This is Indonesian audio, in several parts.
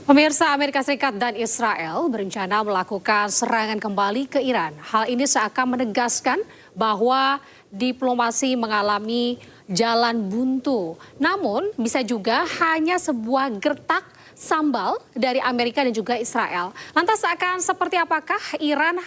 Pemirsa, Amerika Serikat dan Israel berencana melakukan serangan kembali ke Iran. Hal ini seakan menegaskan bahwa diplomasi mengalami jalan buntu. Namun bisa juga hanya sebuah gertak sambal dari Amerika dan juga Israel. Lantas akan seperti apakah Iran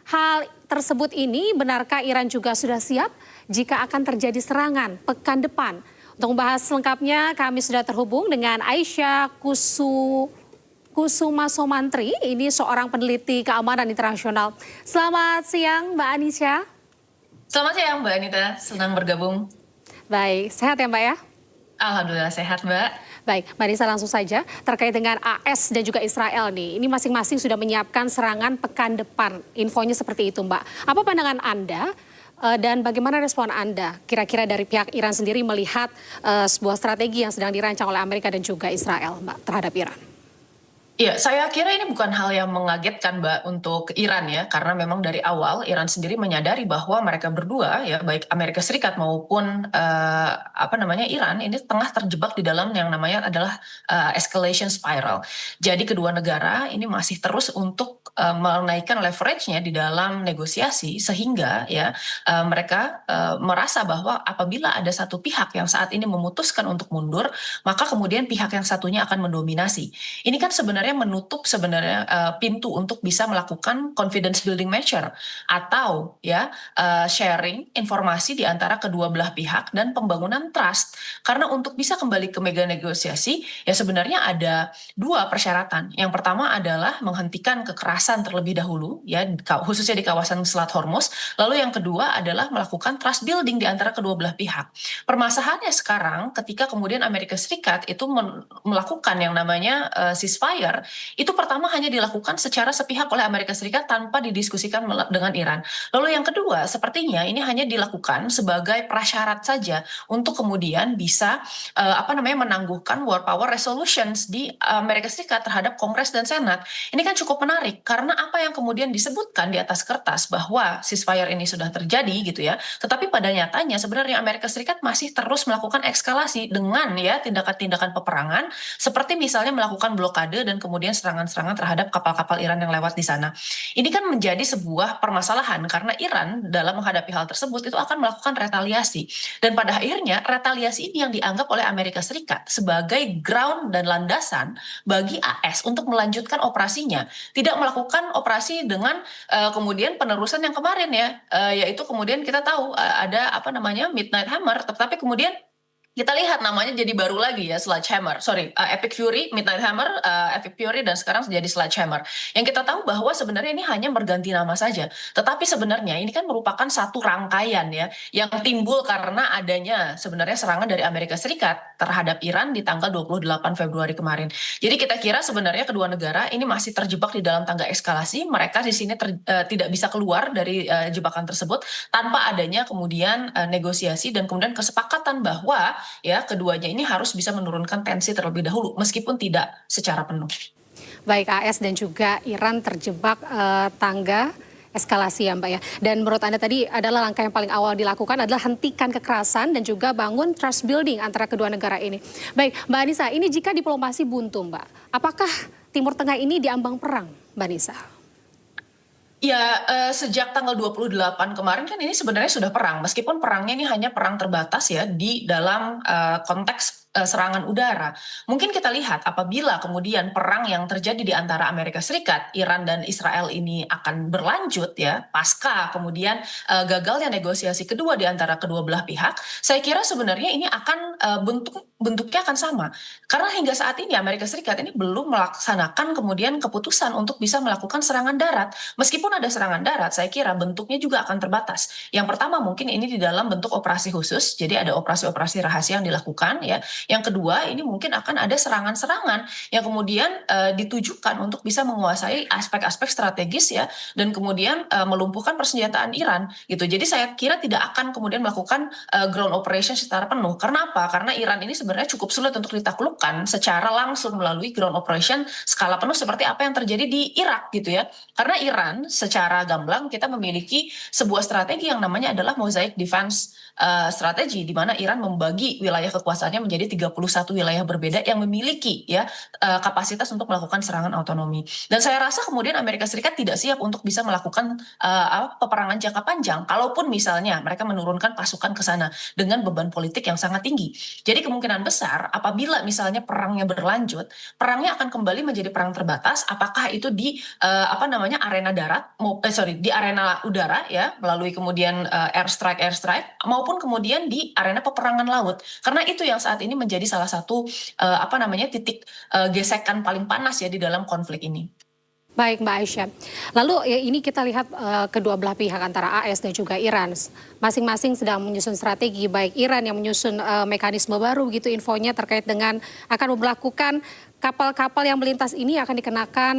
hal tersebut ini? Benarkah Iran juga sudah siap jika akan terjadi serangan pekan depan? Untuk membahas lengkapnya kami sudah terhubung dengan Aisyah Kusuma Somantri, ini seorang peneliti keamanan internasional. Selamat siang Mbak Anisha. Selamat siang Mbak Anita, senang bergabung. Baik, sehat ya Mbak ya? Alhamdulillah sehat Mbak. Baik, Mbak Anissa langsung saja terkait dengan AS dan juga Israel nih. Ini masing-masing sudah menyiapkan serangan pekan depan. Infonya seperti itu Mbak. Apa pandangan Anda dan bagaimana respon Anda kira-kira dari pihak Iran sendiri melihat sebuah strategi yang sedang dirancang oleh Amerika dan juga Israel Mbak terhadap Iran? Ya, saya kira ini bukan hal yang mengagetkan Mbak untuk Iran ya, karena memang dari awal Iran sendiri menyadari bahwa mereka berdua ya, baik Amerika Serikat maupun Iran ini tengah terjebak di dalam yang namanya adalah escalation spiral. Jadi kedua negara ini masih terus untuk menaikkan leverage-nya di dalam negosiasi sehingga ya mereka merasa bahwa apabila ada satu pihak yang saat ini memutuskan untuk mundur, maka kemudian pihak yang satunya akan mendominasi. Ini kan sebenarnya menutup pintu untuk bisa melakukan confidence building measure atau ya sharing informasi di antara kedua belah pihak dan pembangunan trust. Karena untuk bisa kembali ke mega negosiasi ya sebenarnya ada dua persyaratan. Yang pertama adalah menghentikan kekerasan terlebih dahulu ya khususnya di kawasan Selat Hormuz. Lalu yang kedua adalah melakukan trust building di antara kedua belah pihak. Permasalahannya sekarang ketika kemudian Amerika Serikat itu melakukan yang namanya ceasefire, itu pertama hanya dilakukan secara sepihak oleh Amerika Serikat tanpa didiskusikan dengan Iran. Lalu yang kedua, sepertinya ini hanya dilakukan sebagai prasyarat saja untuk kemudian bisa menangguhkan war power resolutions di Amerika Serikat terhadap Kongres dan Senat. Ini kan cukup menarik karena apa yang kemudian disebutkan di atas kertas bahwa ceasefire ini sudah terjadi gitu ya, tetapi pada nyatanya sebenarnya Amerika Serikat masih terus melakukan eskalasi dengan ya tindakan-tindakan peperangan seperti misalnya melakukan blokade dan kemudian serangan-serangan terhadap kapal-kapal Iran yang lewat di sana. Ini kan menjadi sebuah permasalahan karena Iran dalam menghadapi hal tersebut itu akan melakukan retaliasi. Dan pada akhirnya retaliasi ini yang dianggap oleh Amerika Serikat sebagai ground dan landasan bagi AS untuk melanjutkan operasinya. Tidak melakukan operasi dengan kemudian penerusan yang kemarin ya, yaitu kemudian kita tahu ada Midnight Hammer, tetapi kemudian kita lihat namanya jadi baru lagi ya, Sledgehammer. Epic Fury, Midnight Hammer, Epic Fury, dan sekarang jadi Sledgehammer. Yang kita tahu bahwa sebenarnya ini hanya berganti nama saja. Tetapi sebenarnya ini kan merupakan satu rangkaian ya, yang timbul karena adanya sebenarnya serangan dari Amerika Serikat terhadap Iran di tanggal 28 Februari kemarin. Jadi kita kira sebenarnya kedua negara ini masih terjebak di dalam tangga eskalasi. Mereka di sini tidak bisa keluar dari jebakan tersebut tanpa adanya kemudian negosiasi dan kemudian kesepakatan bahwa ya keduanya ini harus bisa menurunkan tensi terlebih dahulu meskipun tidak secara penuh. Baik, AS dan juga Iran terjebak tangga eskalasi ya Mbak ya. Dan menurut Anda tadi adalah langkah yang paling awal dilakukan adalah hentikan kekerasan dan juga bangun trust building antara kedua negara ini. Baik, Mbak Anissa, ini jika diplomasi buntu Mbak, apakah Timur Tengah ini diambang perang Mbak Anissa? Ya, sejak tanggal 28 kemarin kan ini sebenarnya sudah perang, meskipun perangnya ini hanya perang terbatas ya di dalam konteks serangan udara. Mungkin kita lihat apabila kemudian perang yang terjadi di antara Amerika Serikat, Iran dan Israel ini akan berlanjut ya, pasca kemudian gagalnya negosiasi kedua di antara kedua belah pihak, saya kira sebenarnya ini akan bentuknya akan sama. Karena hingga saat ini Amerika Serikat ini belum melaksanakan kemudian keputusan untuk bisa melakukan serangan darat. Meskipun ada serangan darat, saya kira bentuknya juga akan terbatas. Yang pertama mungkin ini di dalam bentuk operasi khusus, jadi ada operasi-operasi rahasia yang dilakukan ya. Yang kedua ini mungkin akan ada serangan-serangan yang kemudian ditujukan untuk bisa menguasai aspek-aspek strategis ya, dan kemudian melumpuhkan persenjataan Iran gitu. Jadi saya kira tidak akan kemudian melakukan ground operation secara penuh. Karena apa? Karena Iran ini sebenarnya cukup sulit untuk ditaklukkan secara langsung melalui ground operation skala penuh seperti apa yang terjadi di Irak gitu ya. Karena Iran secara gamblang kita memiliki sebuah strategi yang namanya adalah mosaic defense strategi di mana Iran membagi wilayah kekuasaannya menjadi 31 wilayah berbeda yang memiliki ya kapasitas untuk melakukan serangan otonomi. Dan saya rasa kemudian Amerika Serikat tidak siap untuk bisa melakukan peperangan jangka panjang. Kalaupun misalnya mereka menurunkan pasukan ke sana dengan beban politik yang sangat tinggi. Jadi kemungkinan besar apabila misalnya perangnya berlanjut, perangnya akan kembali menjadi perang terbatas. Apakah itu di arena darat, di arena udara ya melalui kemudian airstrike maupun kemudian di arena peperangan laut. Karena itu yang saat ini menjadi salah satu titik gesekan paling panas ya di dalam konflik ini. Baik Mbak Aisyah. Lalu ya ini kita lihat kedua belah pihak antara AS dan juga Iran. Masing-masing sedang menyusun strategi, baik Iran yang menyusun mekanisme baru gitu infonya terkait dengan akan memperlakukan kapal-kapal yang melintas ini akan dikenakan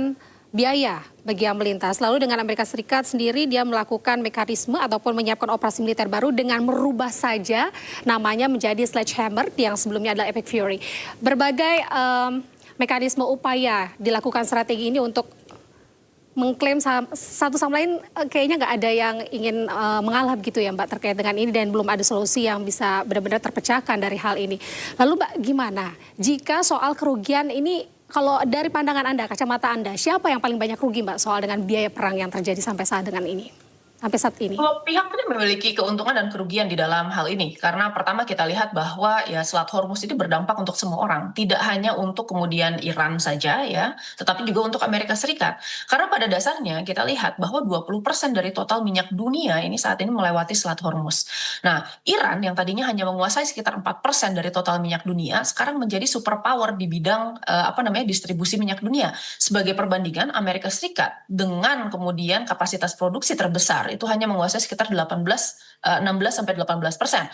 biaya bagi yang melintas. Lalu dengan Amerika Serikat sendiri dia melakukan mekanisme ataupun menyiapkan operasi militer baru dengan merubah saja namanya menjadi Sledgehammer yang sebelumnya adalah Epic Fury. Berbagai mekanisme upaya dilakukan strategi ini untuk mengklaim satu sama lain kayaknya nggak ada yang ingin mengalah gitu ya Mbak terkait dengan ini dan belum ada solusi yang bisa benar-benar terpecahkan dari hal ini. Lalu Mbak gimana jika soal kerugian ini kalau dari pandangan Anda, kacamata Anda, siapa yang paling banyak rugi Mbak soal dengan biaya perang yang terjadi sampai saat ini? Kalau pihak ini memiliki keuntungan dan kerugian di dalam hal ini, karena pertama kita lihat bahwa ya Selat Hormuz ini berdampak untuk semua orang, tidak hanya untuk kemudian Iran saja ya, tetapi juga untuk Amerika Serikat. Karena pada dasarnya kita lihat bahwa 20% dari total minyak dunia ini saat ini melewati Selat Hormuz. Nah, Iran yang tadinya hanya menguasai sekitar 4% dari total minyak dunia, sekarang menjadi superpower di bidang distribusi minyak dunia. Sebagai perbandingan, Amerika Serikat dengan kemudian kapasitas produksi terbesar itu hanya menguasai sekitar 16 sampai 18%.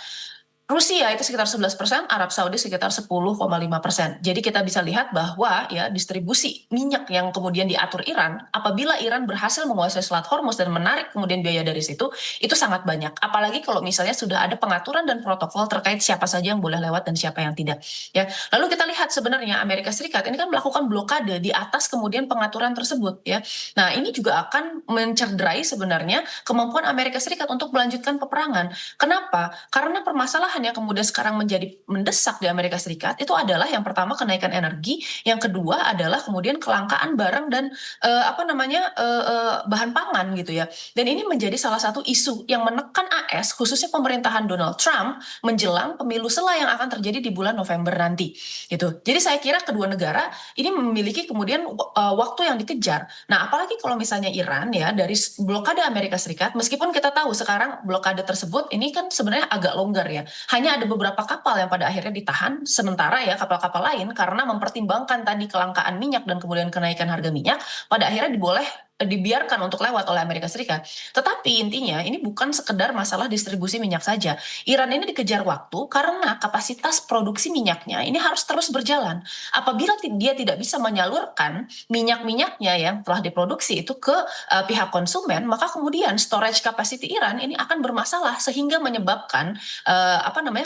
Rusia itu sekitar 11%, Arab Saudi sekitar 10,5%. Jadi kita bisa lihat bahwa ya distribusi minyak yang kemudian diatur Iran, apabila Iran berhasil menguasai Selat Hormuz dan menarik kemudian biaya dari situ, itu sangat banyak. Apalagi kalau misalnya sudah ada pengaturan dan protokol terkait siapa saja yang boleh lewat dan siapa yang tidak. Ya, lalu kita lihat sebenarnya Amerika Serikat ini kan melakukan blokade di atas kemudian pengaturan tersebut ya. Nah, ini juga akan mencederai sebenarnya kemampuan Amerika Serikat untuk melanjutkan peperangan. Kenapa? Karena permasalahan yang kemudian sekarang menjadi mendesak di Amerika Serikat itu adalah yang pertama kenaikan energi, yang kedua adalah kemudian kelangkaan barang dan bahan pangan gitu ya. Dan ini menjadi salah satu isu yang menekan AS khususnya pemerintahan Donald Trump menjelang pemilu sela yang akan terjadi di bulan November nanti gitu. Jadi saya kira kedua negara ini memiliki kemudian waktu yang dikejar. Nah, apalagi kalau misalnya Iran ya dari blokade Amerika Serikat, meskipun kita tahu sekarang blokade tersebut ini kan sebenarnya agak longgar ya. Hanya ada beberapa kapal yang pada akhirnya ditahan, sementara ya kapal-kapal lain karena mempertimbangkan tadi kelangkaan minyak dan kemudian kenaikan harga minyak, pada akhirnya dibiarkan untuk lewat oleh Amerika Serikat. Tetapi intinya ini bukan sekedar masalah distribusi minyak saja. Iran ini dikejar waktu karena kapasitas produksi minyaknya ini harus terus berjalan. Apabila dia tidak bisa menyalurkan minyak-minyaknya yang telah diproduksi itu ke pihak konsumen, maka kemudian storage capacity Iran ini akan bermasalah sehingga menyebabkan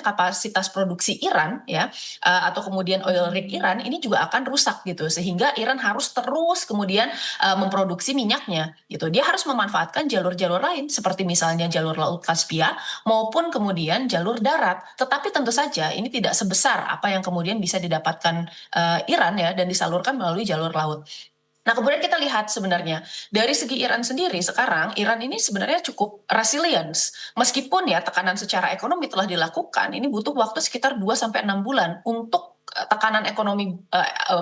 kapasitas produksi Iran ya atau kemudian oil rig Iran ini juga akan rusak gitu, sehingga Iran harus terus kemudian memproduksi minyaknya gitu. Dia harus memanfaatkan jalur-jalur lain seperti misalnya jalur laut Kaspia maupun kemudian jalur darat. Tetapi tentu saja ini tidak sebesar apa yang kemudian bisa didapatkan Iran ya dan disalurkan melalui jalur laut. Nah, kemudian kita lihat sebenarnya dari segi Iran sendiri sekarang Iran ini sebenarnya cukup resilience. Meskipun ya tekanan secara ekonomi telah dilakukan, ini butuh waktu sekitar 2 sampai 6 bulan untuk tekanan ekonomi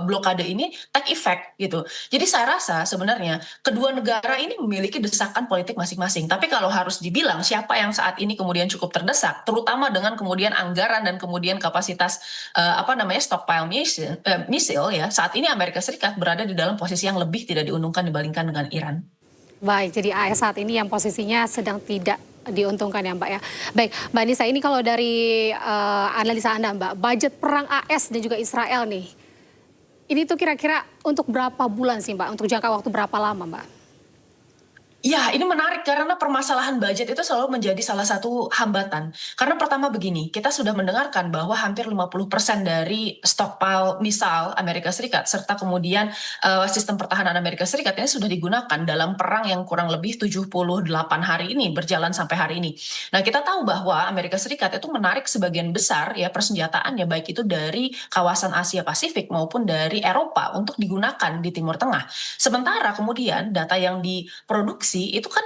blokade ini take effect gitu. Jadi saya rasa sebenarnya kedua negara ini memiliki desakan politik masing-masing. Tapi kalau harus dibilang siapa yang saat ini kemudian cukup terdesak, terutama dengan kemudian anggaran dan kemudian kapasitas stockpile misil ya, saat ini Amerika Serikat berada di dalam posisi yang lebih tidak diuntungkan dibandingkan dengan Iran. Baik, jadi AS saat ini yang posisinya sedang tidak diuntungkan ya Mbak ya. Baik, Mbak Nisa ini kalau dari analisa Anda Mbak, budget perang AS dan juga Israel nih, ini tuh kira-kira untuk berapa bulan sih Mbak? Untuk jangka waktu berapa lama Mbak? Ya, ini menarik karena permasalahan budget itu selalu menjadi salah satu hambatan. Karena pertama begini, kita sudah mendengarkan bahwa hampir 50% dari stockpile misal Amerika Serikat serta kemudian sistem pertahanan Amerika Serikat ini sudah digunakan dalam perang yang kurang lebih 78 hari ini berjalan sampai hari ini. Nah, kita tahu bahwa Amerika Serikat itu menarik sebagian besar ya persenjataannya baik itu dari kawasan Asia Pasifik maupun dari Eropa untuk digunakan di Timur Tengah. Sementara kemudian data yang diproduksi itu kan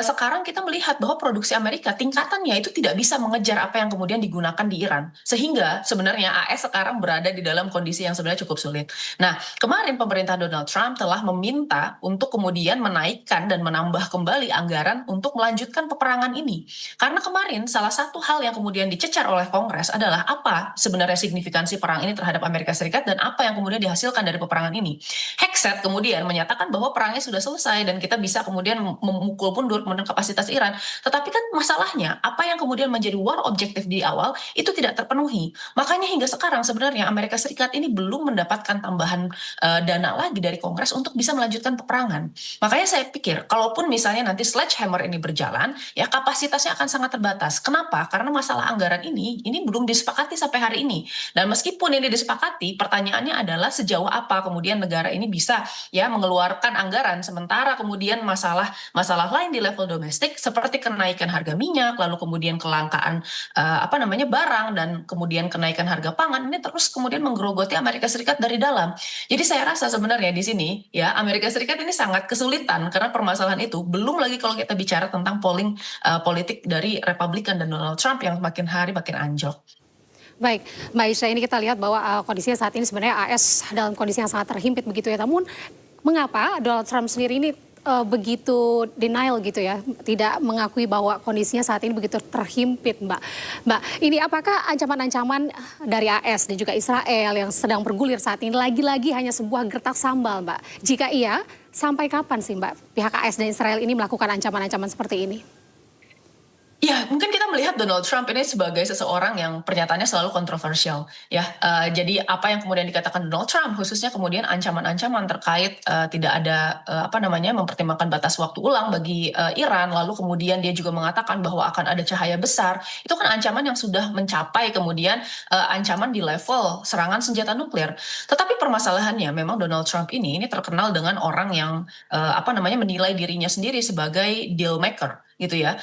sekarang kita melihat bahwa produksi Amerika tingkatannya itu tidak bisa mengejar apa yang kemudian digunakan di Iran. Sehingga sebenarnya AS sekarang berada di dalam kondisi yang sebenarnya cukup sulit. Nah, kemarin pemerintah Donald Trump telah meminta untuk kemudian menaikkan dan menambah kembali anggaran untuk melanjutkan peperangan ini. Karena kemarin salah satu hal yang kemudian dicecar oleh Kongres adalah apa sebenarnya signifikansi perang ini terhadap Amerika Serikat dan apa yang kemudian dihasilkan dari peperangan ini. Hegseth kemudian menyatakan bahwa perangnya sudah selesai dan kita bisa kemudian memukul mundur kemudian kapasitas Iran. Tetapi kan masalahnya apa yang kemudian menjadi war objektif di awal itu tidak terpenuhi. Makanya hingga sekarang sebenarnya Amerika Serikat ini belum mendapatkan tambahan dana lagi dari Kongres untuk bisa melanjutkan peperangan. Makanya saya pikir kalaupun misalnya nanti sledgehammer ini berjalan, ya kapasitasnya akan sangat terbatas. Kenapa? Karena masalah anggaran ini belum disepakati sampai hari ini. Dan meskipun ini disepakati, pertanyaannya adalah sejauh apa kemudian negara ini bisa ya mengeluarkan anggaran sementara kemudian masalah lain di level domestik seperti kenaikan harga minyak, lalu kemudian kelangkaan barang dan kemudian kenaikan harga pangan ini terus kemudian menggerogoti Amerika Serikat dari dalam. Jadi saya rasa sebenarnya di sini ya Amerika Serikat ini sangat kesulitan karena permasalahan itu. Belum lagi kalau kita bicara tentang polling politik dari Republikan dan Donald Trump yang makin hari makin anjlok. Baik, Mbak Isya, ini kita lihat bahwa kondisinya saat ini sebenarnya AS dalam kondisi yang sangat terhimpit begitu ya. Namun mengapa Donald Trump sendiri ini begitu denial gitu ya, tidak mengakui bahwa kondisinya saat ini begitu terhimpit, Mbak. Mbak, ini apakah ancaman-ancaman dari AS dan juga Israel yang sedang bergulir saat ini lagi-lagi hanya sebuah gertak sambal, Mbak? Jika iya, sampai kapan sih, Mbak, pihak AS dan Israel ini melakukan ancaman-ancaman seperti ini? Ya, mungkin kita melihat Donald Trump ini sebagai seseorang yang pernyataannya selalu kontroversial, ya. Jadi apa yang kemudian dikatakan Donald Trump, khususnya kemudian ancaman-ancaman terkait tidak ada mempertimbangkan batas waktu ulang bagi Iran, lalu kemudian dia juga mengatakan bahwa akan ada cahaya besar, itu kan ancaman yang sudah mencapai kemudian ancaman di level serangan senjata nuklir. Tetapi permasalahannya memang Donald Trump ini terkenal dengan orang yang menilai dirinya sendiri sebagai deal maker gitu ya.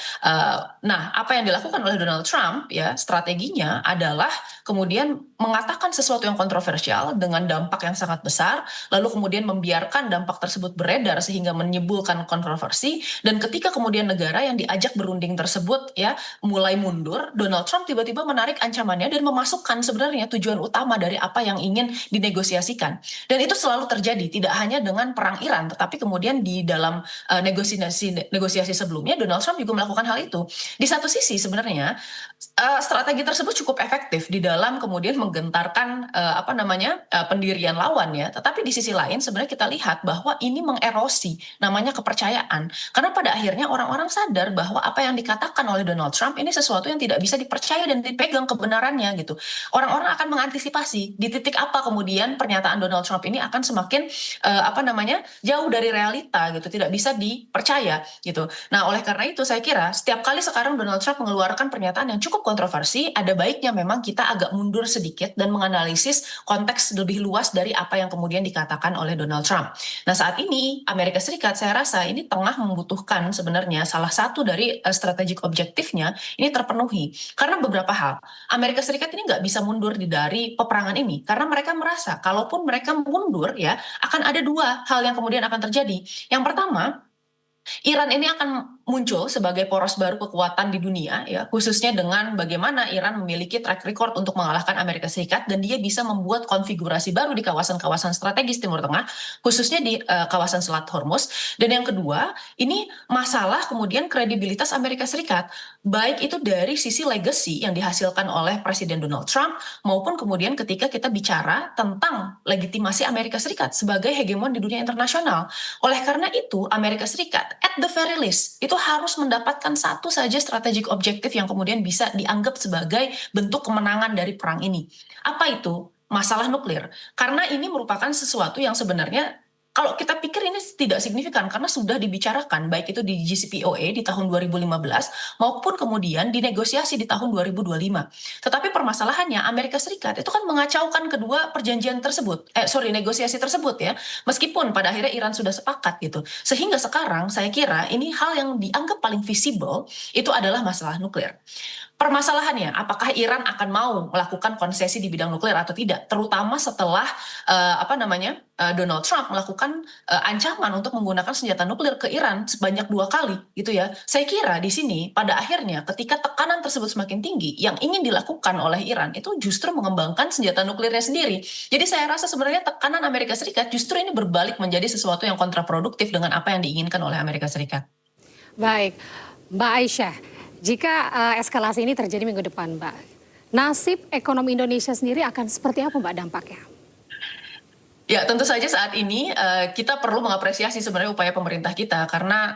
Nah, apa yang dilakukan oleh Donald Trump ya strateginya adalah kemudian mengatakan sesuatu yang kontroversial dengan dampak yang sangat besar, lalu kemudian membiarkan dampak tersebut beredar sehingga menimbulkan kontroversi dan ketika kemudian negara yang diajak berunding tersebut ya mulai mundur, Donald Trump tiba-tiba menarik ancamannya dan memasukkan sebenarnya tujuan utama dari apa yang ingin dinegosiasikan. Dan itu selalu terjadi tidak hanya dengan perang Iran tetapi kemudian di dalam negosiasi sebelumnya Donald Trump juga melakukan hal itu. Di satu sisi sebenarnya strategi tersebut cukup efektif di dalam kemudian menggentarkan pendirian lawan ya. Tetapi di sisi lain sebenarnya kita lihat bahwa ini mengerosi namanya kepercayaan. Karena pada akhirnya orang-orang sadar bahwa apa yang dikatakan oleh Donald Trump ini sesuatu yang tidak bisa dipercaya dan dipegang kebenarannya gitu. Orang-orang akan mengantisipasi di titik apa kemudian pernyataan Donald Trump ini akan semakin jauh dari realita gitu, tidak bisa dipercaya gitu. Nah, oleh karena itu saya kira setiap kali sekarang Donald Trump mengeluarkan pernyataan yang cukup kontroversi, ada baiknya memang kita agak mundur sedikit dan menganalisis konteks lebih luas dari apa yang kemudian dikatakan oleh Donald Trump. Nah, saat ini Amerika Serikat saya rasa ini tengah membutuhkan sebenarnya salah satu dari strategic objektifnya ini terpenuhi. Karena beberapa hal, Amerika Serikat ini nggak bisa mundur dari peperangan ini karena mereka merasa kalaupun mereka mundur ya akan ada dua hal yang kemudian akan terjadi. Yang pertama, Iran ini akan muncul sebagai poros baru kekuatan di dunia ya, khususnya dengan bagaimana Iran memiliki track record untuk mengalahkan Amerika Serikat dan dia bisa membuat konfigurasi baru di kawasan-kawasan strategis Timur Tengah, khususnya di kawasan Selat Hormuz. Dan yang kedua, ini masalah kemudian kredibilitas Amerika Serikat, baik itu dari sisi legacy yang dihasilkan oleh Presiden Donald Trump maupun kemudian ketika kita bicara tentang legitimasi Amerika Serikat sebagai hegemon di dunia internasional. Oleh karena itu, Amerika Serikat at the very least itu harus mendapatkan satu saja strategic objektif yang kemudian bisa dianggap sebagai bentuk kemenangan dari perang ini. Apa itu? Masalah nuklir. Karena ini merupakan sesuatu yang sebenarnya kalau kita pikir ini tidak signifikan karena sudah dibicarakan baik itu di JCPOA di tahun 2015 maupun kemudian dinegosiasi di tahun 2025. Tetapi permasalahannya Amerika Serikat itu kan mengacaukan kedua perjanjian tersebut, negosiasi tersebut ya, meskipun pada akhirnya Iran sudah sepakat gitu. Sehingga sekarang saya kira ini hal yang dianggap paling visible itu adalah masalah nuklir. Permasalahannya, apakah Iran akan mau melakukan konsesi di bidang nuklir atau tidak, terutama setelah Donald Trump melakukan ancaman untuk menggunakan senjata nuklir ke Iran sebanyak 2 kali, gitu ya. Saya kira di sini pada akhirnya ketika tekanan tersebut semakin tinggi, yang ingin dilakukan oleh Iran itu justru mengembangkan senjata nuklirnya sendiri. Jadi saya rasa sebenarnya tekanan Amerika Serikat justru ini berbalik menjadi sesuatu yang kontraproduktif dengan apa yang diinginkan oleh Amerika Serikat. Baik, Mbak Aisyah, jika eskalasi ini terjadi minggu depan, Mbak, nasib ekonomi Indonesia sendiri akan seperti apa, Mbak, dampaknya? Ya, tentu saja saat ini kita perlu mengapresiasi sebenarnya upaya pemerintah kita karena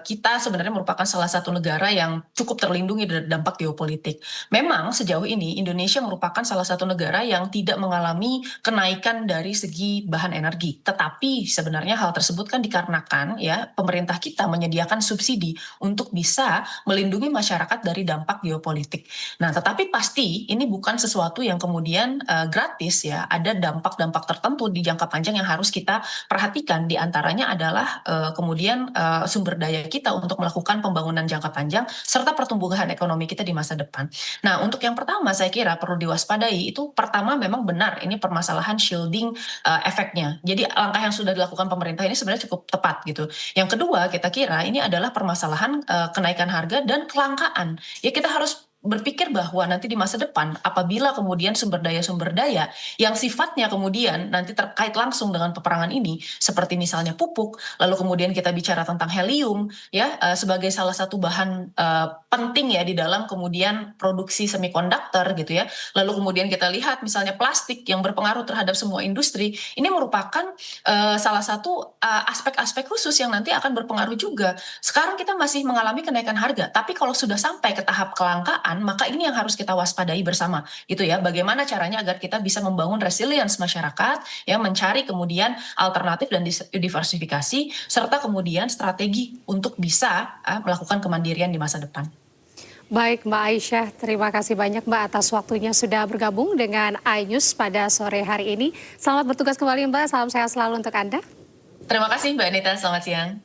kita sebenarnya merupakan salah satu negara yang cukup terlindungi dari dampak geopolitik. Memang sejauh ini Indonesia merupakan salah satu negara yang tidak mengalami kenaikan dari segi bahan energi. Tetapi sebenarnya hal tersebut kan dikarenakan ya pemerintah kita menyediakan subsidi untuk bisa melindungi masyarakat dari dampak geopolitik. Nah, tetapi pasti ini bukan sesuatu yang kemudian gratis ya. Ada dampak-dampak tertentu di jangka panjang yang harus kita perhatikan. Di antaranya adalah kemudian sumber daya kita untuk melakukan pembangunan jangka panjang serta pertumbuhan ekonomi kita di masa depan. Nah, untuk yang pertama saya kira perlu diwaspadai itu pertama memang benar ini permasalahan shielding efeknya. Jadi langkah yang sudah dilakukan pemerintah ini sebenarnya cukup tepat gitu. Yang kedua kita kira ini adalah permasalahan kenaikan harga dan kelangkaan. Ya kita harus berpikir bahwa nanti di masa depan apabila kemudian sumber daya yang sifatnya kemudian nanti terkait langsung dengan peperangan ini seperti misalnya pupuk, lalu kemudian kita bicara tentang helium ya sebagai salah satu bahan penting ya di dalam kemudian produksi semikonduktor gitu ya. Lalu kemudian kita lihat misalnya plastik yang berpengaruh terhadap semua industri, ini merupakan salah satu aspek-aspek khusus yang nanti akan berpengaruh juga. Sekarang kita masih mengalami kenaikan harga, tapi kalau sudah sampai ke tahap kelangkaan maka ini yang harus kita waspadai bersama gitu ya. Bagaimana caranya agar kita bisa membangun resilience masyarakat ya, mencari kemudian alternatif dan diversifikasi serta kemudian strategi untuk bisa melakukan kemandirian di masa depan. Baik, Mbak Aisyah, terima kasih banyak Mbak atas waktunya sudah bergabung dengan iNews pada sore hari ini. Selamat bertugas kembali Mbak, salam sehat selalu untuk Anda. Terima kasih Mbak Anita, selamat siang.